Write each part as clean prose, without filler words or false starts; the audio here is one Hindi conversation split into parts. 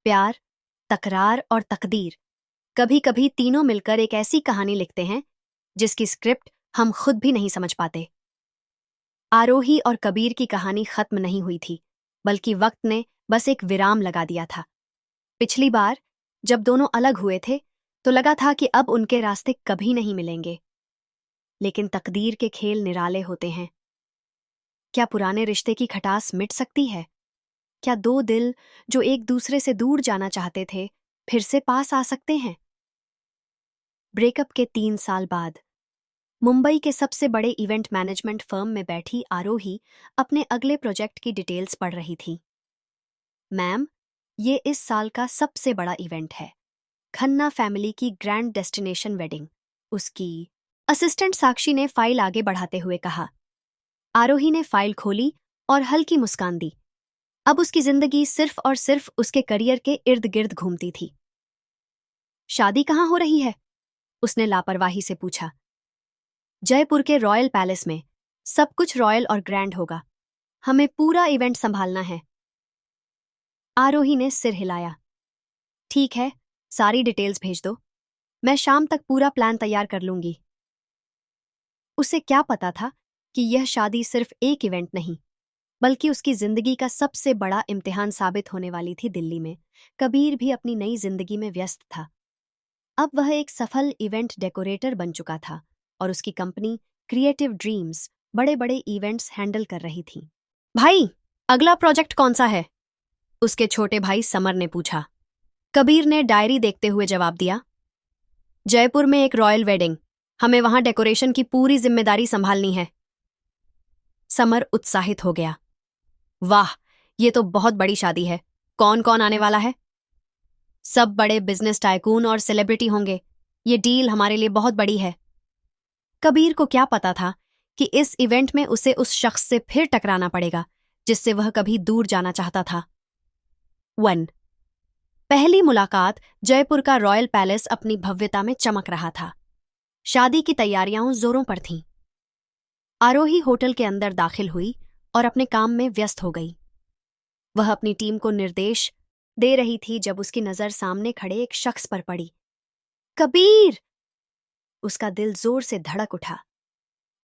प्यार, तकरार और तकदीर, कभी कभी तीनों मिलकर एक ऐसी कहानी लिखते हैं जिसकी स्क्रिप्ट हम खुद भी नहीं समझ पाते। आरोही और कबीर की कहानी खत्म नहीं हुई थी, बल्कि वक्त ने बस एक विराम लगा दिया था। पिछली बार जब दोनों अलग हुए थे तो लगा था कि अब उनके रास्ते कभी नहीं मिलेंगे, लेकिन तकदीर के खेल निराले होते हैं। क्या पुराने रिश्ते की खटास मिट सकती है? क्या दो दिल जो एक दूसरे से दूर जाना चाहते थे फिर से पास आ सकते हैं? ब्रेकअप के 3 साल बाद मुंबई के सबसे बड़े इवेंट मैनेजमेंट फर्म में बैठी आरोही अपने अगले प्रोजेक्ट की डिटेल्स पढ़ रही थी। मैम, ये इस साल का सबसे बड़ा इवेंट है, खन्ना फैमिली की ग्रैंड डेस्टिनेशन वेडिंग। उसकी असिस्टेंट साक्षी ने फाइल आगे बढ़ाते हुए कहा। आरोही ने फाइल खोली और हल्की मुस्कान दी। अब उसकी जिंदगी सिर्फ और सिर्फ उसके करियर के इर्द गिर्द घूमती थी। शादी कहाँ हो रही है? उसने लापरवाही से पूछा। जयपुर के रॉयल पैलेस में। सब कुछ रॉयल और ग्रैंड होगा। हमें पूरा इवेंट संभालना है। आरोही ने सिर हिलाया। ठीक है, सारी डिटेल्स भेज दो। मैं शाम तक पूरा प्लान तैयार कर लूंगी। उसे क्या पता था कि यह शादी सिर्फ एक इवेंट नहीं, बल्कि उसकी जिंदगी का सबसे बड़ा इम्तिहान साबित होने वाली थी। दिल्ली में कबीर भी अपनी नई जिंदगी में व्यस्त था। अब वह एक सफल इवेंट डेकोरेटर बन चुका था और उसकी कंपनी क्रिएटिव ड्रीम्स बड़े बड़े इवेंट्स हैंडल कर रही थी। भाई, अगला प्रोजेक्ट कौन सा है? उसके छोटे भाई समर ने पूछा। कबीर ने डायरी देखते हुए जवाब दिया। जयपुर में एक रॉयल वेडिंग, हमें वहां डेकोरेशन की पूरी जिम्मेदारी संभालनी है। समर उत्साहित हो गया। वाह, ये तो बहुत बड़ी शादी है। कौन कौन आने वाला है? सब बड़े बिजनेस टाइकून और सेलिब्रिटी होंगे। ये डील हमारे लिए बहुत बड़ी है। कबीर को क्या पता था कि इस इवेंट में उसे उस शख्स से फिर टकराना पड़ेगा जिससे वह कभी दूर जाना चाहता था। 1 पहली मुलाकात। जयपुर का रॉयल पैलेस अपनी भव्यता में चमक रहा था। शादी की तैयारियां जोरों पर थीं। आरोही होटल के अंदर दाखिल हुई और अपने काम में व्यस्त हो गई। वह अपनी टीम को निर्देश दे रही थी जब उसकी नजर सामने खड़े एक शख्स पर पड़ी। कबीर! उसका दिल जोर से धड़क उठा।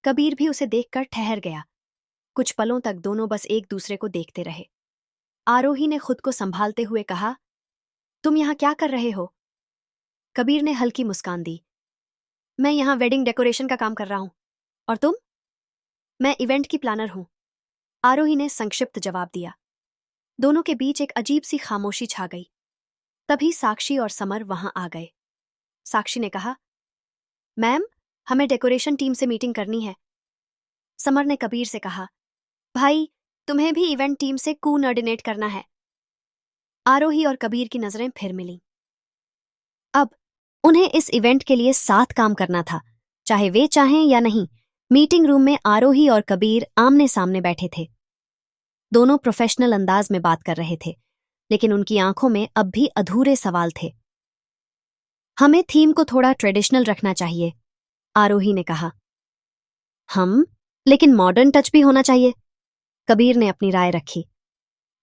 कबीर भी उसे देखकर ठहर गया। कुछ पलों तक दोनों बस एक दूसरे को देखते रहे। आरोही ने खुद को संभालते हुए कहा, तुम यहां क्या कर रहे हो? कबीर ने हल्की मुस्कान दी। मैं यहां वेडिंग डेकोरेशन का काम कर रहा हूं। और तुम? मैं इवेंट की प्लानर हूं। आरोही ने संक्षिप्त जवाब दिया। दोनों के बीच एक अजीब सी खामोशी छा गई। तभी साक्षी और समर वहां आ गए। साक्षी ने कहा, मैम, हमें डेकोरेशन टीम से मीटिंग करनी है। समर ने कबीर से कहा, भाई, तुम्हें भी इवेंट टीम से कोऑर्डिनेट करना है। आरोही और कबीर की नजरें फिर मिलीं। अब उन्हें इस इवेंट के लिए साथ काम करना था, चाहे वे चाहें या नहीं। मीटिंग रूम में आरोही और कबीर आमने सामने बैठे थे। दोनों प्रोफेशनल अंदाज में बात कर रहे थे, लेकिन उनकी आंखों में अब भी अधूरे सवाल थे। हमें थीम को थोड़ा ट्रेडिशनल रखना चाहिए, आरोही ने कहा। लेकिन मॉडर्न टच भी होना चाहिए, कबीर ने अपनी राय रखी।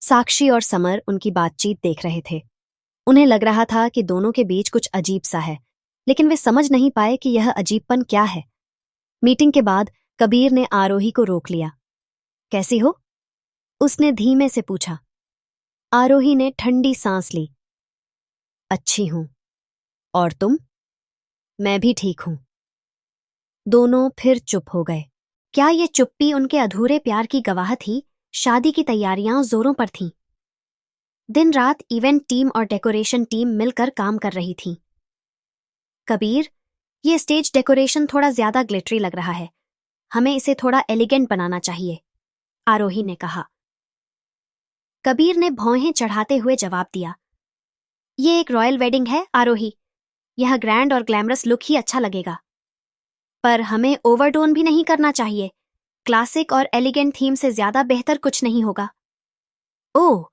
साक्षी और समर उनकी बातचीत देख रहे थे। उन्हें लग रहा था कि दोनों के बीच कुछ अजीब सा है, लेकिन वे समझ नहीं पाए कि यह अजीबपन क्या है। मीटिंग के बाद कबीर ने आरोही को रोक लिया। कैसी हो? उसने धीमे से पूछा। आरोही ने ठंडी सांस ली। अच्छी हूं। और तुम? मैं भी ठीक हूं। दोनों फिर चुप हो गए। क्या ये चुप्पी उनके अधूरे प्यार की गवाह थी? शादी की तैयारियां जोरों पर थीं। दिन रात इवेंट टीम और डेकोरेशन टीम मिलकर काम कर रही थी। कबीर, ये स्टेज डेकोरेशन थोड़ा ज्यादा ग्लिटरी लग रहा है। हमें इसे थोड़ा एलिगेंट बनाना चाहिए, आरोही ने कहा। कबीर ने भौहें चढ़ाते हुए जवाब दिया। ये एक रॉयल वेडिंग है, आरोही। यह ग्रैंड और ग्लैमरस लुक ही अच्छा लगेगा। पर हमें ओवरडोन भी नहीं करना चाहिए। क्लासिक और एलिगेंट थीम से ज्यादा बेहतर कुछ नहीं होगा। ओह,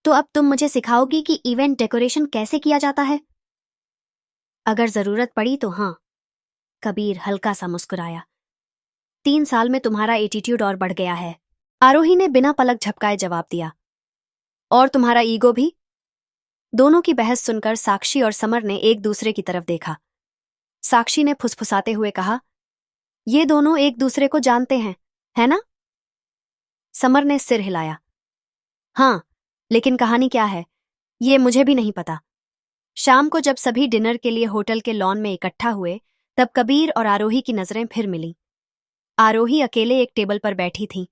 तो अब तुम मुझे सिखाओगी कि इवेंट डेकोरेशन कैसे किया जाता है? अगर जरूरत पड़ी तो हाँ, कबीर हल्का सा मुस्कुराया। 3 साल में तुम्हारा एटीट्यूड और बढ़ गया है, आरोही ने बिना पलक झपकाए जवाब दिया। और तुम्हारा ईगो भी। दोनों की बहस सुनकर साक्षी और समर ने एक दूसरे की तरफ देखा। साक्षी ने फुसफुसाते हुए कहा, ये दोनों एक दूसरे को जानते हैं, है ना? समर ने सिर हिलाया। हाँ, लेकिन कहानी क्या है, ये मुझे भी नहीं पता। शाम को जब सभी डिनर के लिए होटल के लॉन में इकट्ठा हुए, तब कबीर और आरोही की नजरें फिर मिली। आरोही अकेले एक टेबल पर बैठी थी,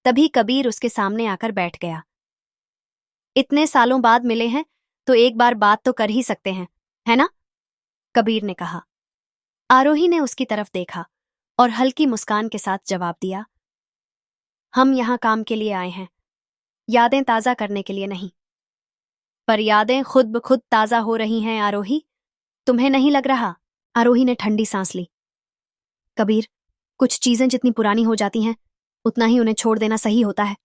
तभी कबीर उसके सामने आकर बैठ गया। इतने सालों बाद मिले हैं, तो एक बार बात तो कर ही सकते हैं, है ना? कबीर ने कहा। आरोही ने उसकी तरफ देखा और हल्की मुस्कान के साथ जवाब दिया, हम यहां काम के लिए आए हैं, यादें ताजा करने के लिए नहीं। पर यादें खुद ब खुद ताजा हो रही हैं आरोही, तुम्हें नहीं लग रहा? आरोही ने ठंडी सांस ली। कबीर, कुछ चीजें जितनी पुरानी हो जाती हैं, उतना ही उन्हें छोड़ देना सही होता है।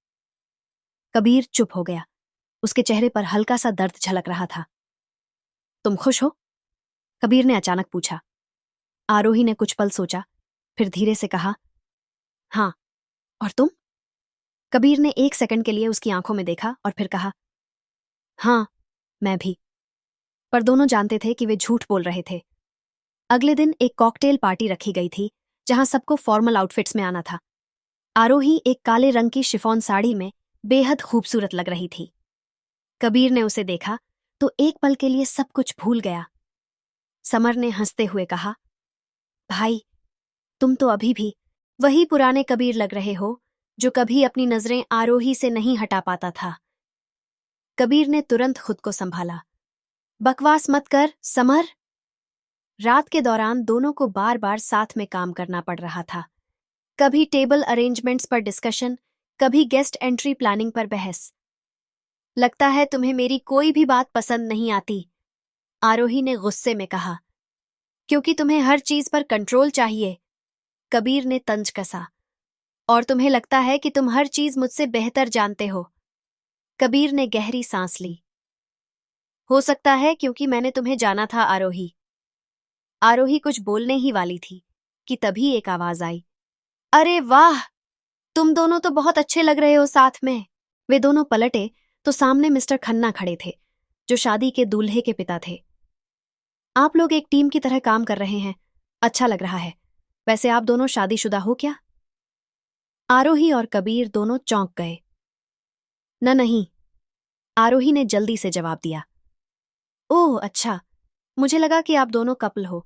कबीर चुप हो गया। उसके चेहरे पर हल्का सा दर्द झलक रहा था। तुम खुश हो? कबीर ने अचानक पूछा। आरोही ने कुछ पल सोचा, फिर धीरे से कहा, हाँ। और तुम? कबीर ने एक सेकंड के लिए उसकी आंखों में देखा और फिर कहा, हाँ, मैं भी। पर दोनों जानते थे कि वे झूठ बोल रहे थे। अगले दिन एक कॉकटेल पार्टी रखी गई थी, जहां सबको फॉर्मल आउटफिट्स में आना था। आरोही एक काले रंग की शिफॉन साड़ी में बेहद खूबसूरत लग रही थी। कबीर ने उसे देखा तो एक पल के लिए सब कुछ भूल गया। समर ने हंसते हुए कहा, भाई, तुम तो अभी भी वही पुराने कबीर लग रहे हो, जो कभी अपनी नजरें आरोही से नहीं हटा पाता था। कबीर ने तुरंत खुद को संभाला। बकवास मत कर, समर। रात के दौरान दोनों को बार बार साथ में काम करना पड़ रहा था। कभी टेबल अरेंजमेंट्स पर डिस्कशन, कभी गेस्ट एंट्री प्लानिंग पर बहस। लगता है तुम्हें मेरी कोई भी बात पसंद नहीं आती, आरोही ने गुस्से में कहा। क्योंकि तुम्हें हर चीज पर कंट्रोल चाहिए, कबीर ने तंज कसा। और तुम्हें लगता है कि तुम हर चीज मुझसे बेहतर जानते हो। कबीर ने गहरी सांस ली। हो सकता है क्योंकि मैंने तुम्हें जाना था आरोही। आरोही कुछ बोलने ही वाली थी कि तभी एक आवाज आई, अरे वाह, तुम दोनों तो बहुत अच्छे लग रहे हो साथ में। वे दोनों पलटे तो सामने मिस्टर खन्ना खड़े थे, जो शादी के दूल्हे के पिता थे। आप लोग एक टीम की तरह काम कर रहे हैं, अच्छा लग रहा है। वैसे आप दोनों शादीशुदा हो क्या? आरोही और कबीर दोनों चौंक गए। नहीं, आरोही ने जल्दी से जवाब दिया। ओह अच्छा, मुझे लगा कि आप दोनों कपल हो,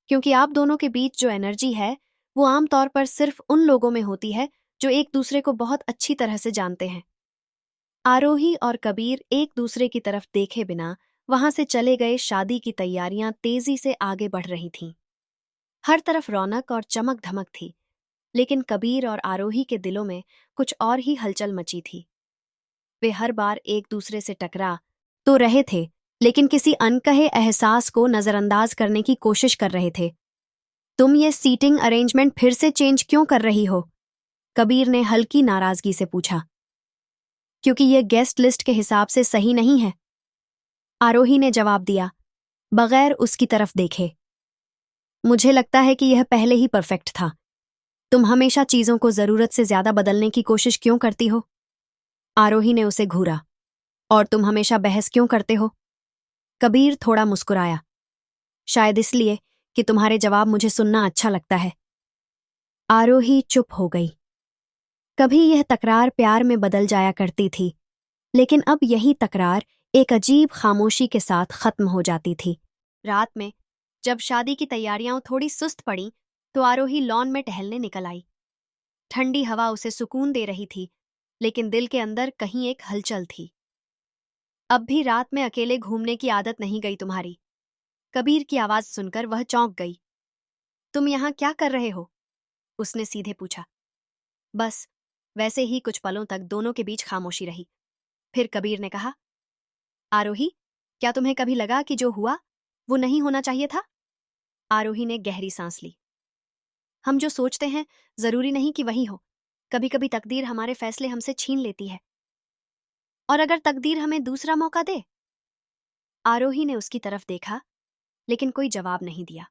क्योंकि आप दोनों के बीच जो एनर्जी है वो आमतौर पर सिर्फ उन लोगों में होती है जो एक दूसरे को बहुत अच्छी तरह से जानते हैं। आरोही और कबीर एक दूसरे की तरफ देखे बिना वहां से चले गए। शादी की तैयारियां तेजी से आगे बढ़ रही थीं। हर तरफ रौनक और चमक धमक थी, लेकिन कबीर और आरोही के दिलों में कुछ और ही हलचल मची थी। वे हर बार एक दूसरे से टकरा तो रहे थे, लेकिन किसी अनकहे एहसास को नजरअंदाज करने की कोशिश कर रहे थे। तुम ये सीटिंग अरेंजमेंट फिर से चेंज क्यों कर रही हो? कबीर ने हल्की नाराजगी से पूछा। क्योंकि यह गेस्ट लिस्ट के हिसाब से सही नहीं है, आरोही ने जवाब दिया, बगैर उसकी तरफ देखे। मुझे लगता है कि यह पहले ही परफेक्ट था। तुम हमेशा चीजों को जरूरत से ज्यादा बदलने की कोशिश क्यों करती हो? आरोही ने उसे घूरा। और तुम हमेशा बहस क्यों करते हो? कबीर थोड़ा मुस्कुराया। शायद इसलिए कि तुम्हारे जवाब मुझे सुनना अच्छा लगता है। आरोही चुप हो गई। कभी यह तकरार प्यार में बदल जाया करती थी, लेकिन अब यही तकरार एक अजीब खामोशी के साथ खत्म हो जाती थी। रात में जब शादी की तैयारियां थोड़ी सुस्त पड़ी, तो आरोही लॉन में टहलने निकल आई। ठंडी हवा उसे सुकून दे रही थी, लेकिन दिल के अंदर कहीं एक हलचल थी। अब भी रात में अकेले घूमने की आदत नहीं गई तुम्हारी? कबीर की आवाज सुनकर वह चौंक गई। तुम यहां क्या कर रहे हो? उसने सीधे पूछा। बस वैसे ही। कुछ पलों तक दोनों के बीच खामोशी रही। फिर कबीर ने कहा, आरोही, क्या तुम्हें कभी लगा कि जो हुआ वो नहीं होना चाहिए था? आरोही ने गहरी सांस ली। हम जो सोचते हैं जरूरी नहीं कि वही हो। कभी कभी तकदीर हमारे फैसले हमसे छीन लेती है। और अगर तकदीर हमें दूसरा मौका दे? आरोही ने उसकी तरफ देखा, लेकिन कोई जवाब नहीं दिया।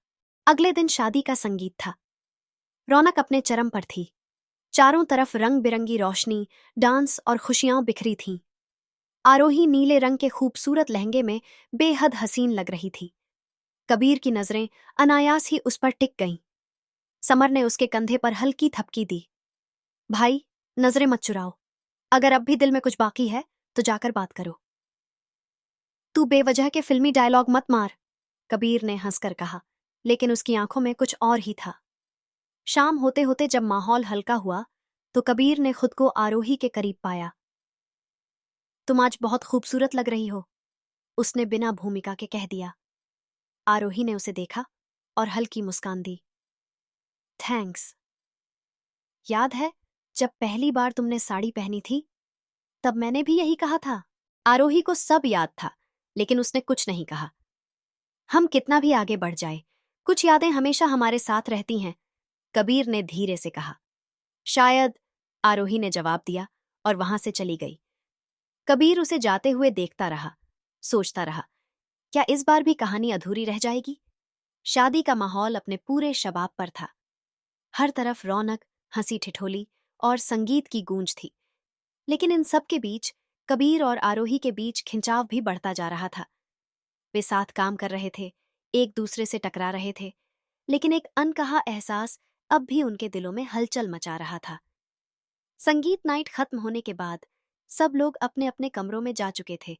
अगले दिन शादी का संगीत था। रौनक अपने चरम पर थी। चारों तरफ रंग बिरंगी रोशनी, डांस और खुशियां बिखरी थीं। आरोही नीले रंग के खूबसूरत लहंगे में बेहद हसीन लग रही थी। कबीर की नजरें अनायास ही उस पर टिक गईं। समर ने उसके कंधे पर हल्की थपकी दी। भाई, नजरें मत चुराओ। अगर अब भी दिल में कुछ बाकी है तो जाकर बात करो। तू बेवजह के फिल्मी डायलॉग मत मार, कबीर ने हंसकर कहा, लेकिन उसकी आंखों में कुछ और ही था। शाम होते होते जब माहौल हल्का हुआ तो कबीर ने खुद को आरोही के करीब पाया। तुम आज बहुत खूबसूरत लग रही हो, उसने बिना भूमिका के कह दिया। आरोही ने उसे देखा और हल्की मुस्कान दी। थैंक्स। याद है जब पहली बार तुमने साड़ी पहनी थी, तब मैंने भी यही कहा था। आरोही को सब याद था, लेकिन उसने कुछ नहीं कहा। हम कितना भी आगे बढ़ जाए, कुछ यादें हमेशा हमारे साथ रहती हैं, कबीर ने धीरे से कहा। शायद, आरोही ने जवाब दिया और वहां से चली गई। कबीर उसे जाते हुए देखता रहा, सोचता रहा, क्या इस बार भी कहानी अधूरी रह जाएगी? शादी का माहौल अपने पूरे शबाब पर था। हर तरफ रौनक, हंसी ठिठोली और संगीत की गूंज थी। लेकिन इन सब के बीच कबीर और आरोही के बीच खिंचाव भी बढ़ता जा रहा था। वे साथ काम कर रहे थे, एक दूसरे से टकरा रहे थे, लेकिन एक अनकहा एहसास अब भी उनके दिलों में हलचल मचा रहा था। संगीत नाइट खत्म होने के बाद सब लोग अपने अपने कमरों में जा चुके थे,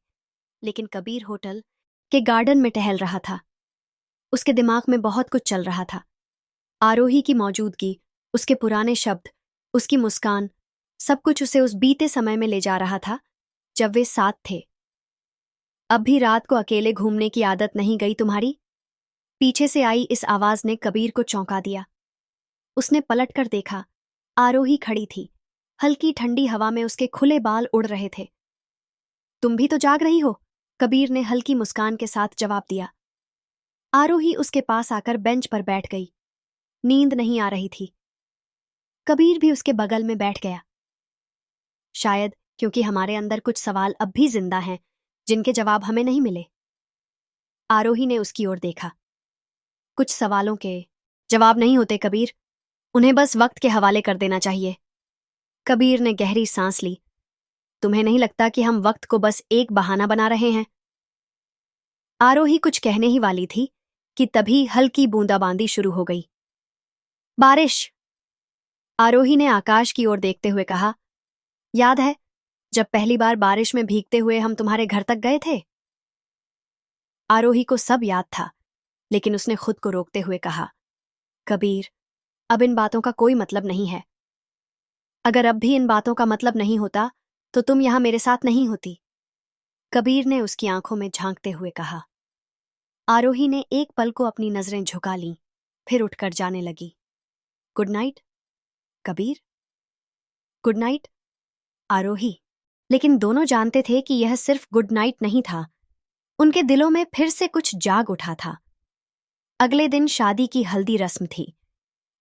लेकिन कबीर होटल के गार्डन में टहल रहा था। उसके दिमाग में बहुत कुछ चल रहा था। आरोही की मौजूदगी, उसके पुराने शब्द, उसकी मुस्कान, सब कुछ उसे उस बीते समय में ले जा रहा था जब वे साथ थे। अब भी रात को अकेले घूमने की आदत नहीं गई तुम्हारी? पीछे से आई इस आवाज ने कबीर को चौंका दिया। उसने पलटकर देखा, आरोही खड़ी थी। हल्की ठंडी हवा में उसके खुले बाल उड़ रहे थे। तुम भी तो जाग रही हो, कबीर ने हल्की मुस्कान के साथ जवाब दिया। आरोही उसके पास आकर बेंच पर बैठ गई। नींद नहीं आ रही थी। कबीर भी उसके बगल में बैठ गया। शायद क्योंकि हमारे अंदर कुछ सवाल अब भी जिंदा हैं, जिनके जवाब हमें नहीं मिले। आरोही ने उसकी ओर देखा। कुछ सवालों के जवाब नहीं होते कबीर, उन्हें बस वक्त के हवाले कर देना चाहिए। कबीर ने गहरी सांस ली। तुम्हें नहीं लगता कि हम वक्त को बस एक बहाना बना रहे हैं? आरोही कुछ कहने ही वाली थी कि तभी हल्की बूंदाबांदी शुरू हो गई। बारिश, आरोही ने आकाश की ओर देखते हुए कहा। याद है जब पहली बार बारिश में भीगते हुए हम तुम्हारे घर तक गए थे? आरोही को सब याद था, लेकिन उसने खुद को रोकते हुए कहा, कबीर, अब इन बातों का कोई मतलब नहीं है। अगर अब भी इन बातों का मतलब नहीं होता तो तुम यहां मेरे साथ नहीं होती। कबीर ने उसकी आंखों में झांकते हुए कहा। आरोही ने एक पल को अपनी नजरें झुका लीं, फिर उठकर जाने लगी। Good night Kabir. Good night Aarohi. लेकिन दोनों जानते थे कि यह सिर्फ गुड नाइट नहीं था। उनके दिलों में फिर से कुछ जाग उठा था। अगले दिन शादी की हल्दी रस्म थी।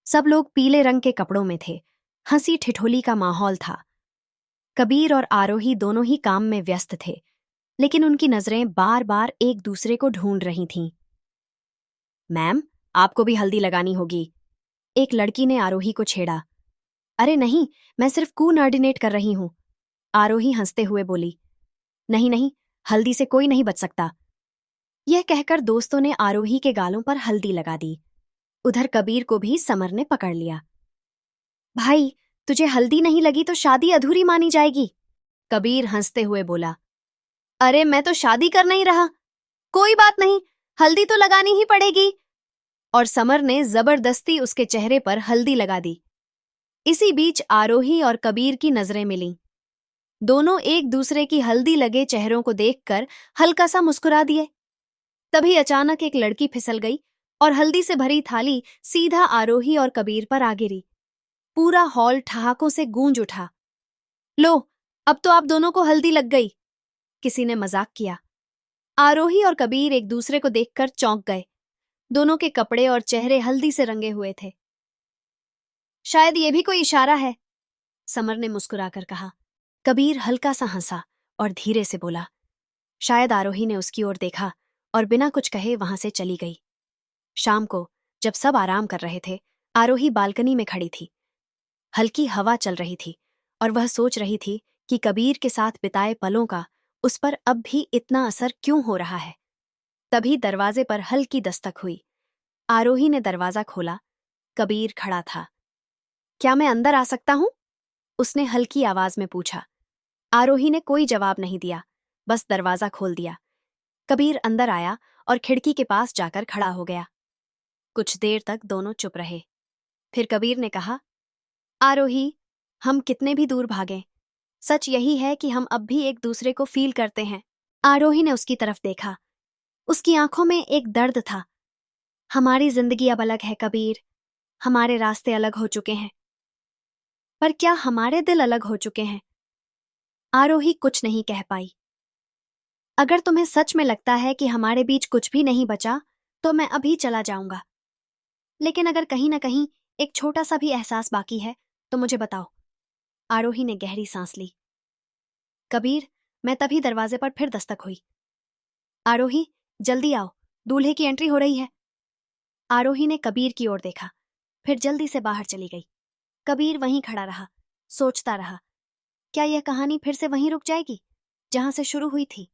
सब लोग पीले रंग के कपड़ों में थे। हंसी ठिठोली का माहौल था। कबीर और आरोही दोनों ही काम में व्यस्त थे, लेकिन उनकी नजरें बार बार एक दूसरे को ढूंढ रही थीं। मैम, आपको भी हल्दी लगानी होगी, एक लड़की ने आरोही को छेड़ा। अरे नहीं, मैं सिर्फ कोऑर्डिनेट कर रही हूं, आरोही हंसते हुए बोली। नहीं नहीं, हल्दी से कोई नहीं बच सकता। यह कहकर दोस्तों ने आरोही के गालों पर हल्दी लगा दी। उधर कबीर को भी समर ने पकड़ लिया। भाई, तुझे हल्दी नहीं लगी तो शादी अधूरी मानी जाएगी, कबीर हंसते हुए बोला। अरे मैं तो शादी कर नहीं रहा। कोई बात नहीं, हल्दी तो लगानी ही पड़ेगी। और समर ने जबरदस्ती उसके चेहरे पर हल्दी लगा दी। इसी बीच आरोही और कबीर की नजरें मिलीं। दोनों एक दूसरे की हल्दी लगे चेहरों को देखकर हल्का सा मुस्कुरा दिए। तभी अचानक एक लड़की फिसल गई और हल्दी से भरी थाली सीधा आरोही और कबीर पर आ गिरी। पूरा हॉल ठहाकों से गूंज उठा। लो, अब तो आप दोनों को हल्दी लग गई, किसी ने मजाक किया। आरोही और कबीर एक दूसरे को देखकर चौंक गए। दोनों के कपड़े और चेहरे हल्दी से रंगे हुए थे। शायद ये भी कोई इशारा है, समर ने मुस्कुराकर कहा। कबीर हल्का सा हंसा और धीरे से बोला। शायद आरोही ने उसकी ओर देखा और बिना कुछ कहे वहां से चली गई। शाम को जब सब आराम कर रहे थे, आरोही बालकनी में खड़ी थी। हल्की हवा चल रही थी और वह सोच रही थी कि कबीर के साथ बिताए पलों का उस पर अब भी इतना असर क्यों हो रहा है। तभी दरवाजे पर हल्की दस्तक हुई। आरोही ने दरवाजा खोला। कबीर खड़ा था। क्या मैं अंदर आ सकता हूं? उसने हल्की आवाज में पूछा। आरोही ने कोई जवाब नहीं दिया, बस दरवाजा खोल दिया। कबीर अंदर आया और खिड़की के पास जाकर खड़ा हो गया। कुछ देर तक दोनों चुप रहे। फिर कबीर ने कहा, आरोही, हम कितने भी दूर भागें, सच यही है कि हम अब भी एक दूसरे को फील करते हैं। आरोही ने उसकी तरफ देखा। उसकी आंखों में एक दर्द था। हमारी जिंदगी अब अलग है कबीर, हमारे रास्ते अलग हो चुके हैं। पर क्या हमारे दिल अलग हो चुके हैं? आरोही कुछ नहीं कह पाई। अगर तुम्हें सच में लगता है कि हमारे बीच कुछ भी नहीं बचा, तो मैं अभी चला जाऊंगा। लेकिन अगर कहीं ना कहीं एक छोटा सा भी एहसास बाकी है, तो मुझे बताओ। आरोही ने गहरी सांस ली। कबीर, मैं तभी दरवाजे पर फिर दस्तक हुई। आरोही, जल्दी आओ, दूल्हे की एंट्री हो रही है। आरोही ने कबीर की ओर देखा, फिर जल्दी से बाहर चली गई। कबीर वहीं खड़ा रहा, सोचता रहा। क्या यह कहानी फिर से वहीं रुक जाएगी, जहां से शुरू हुई थी?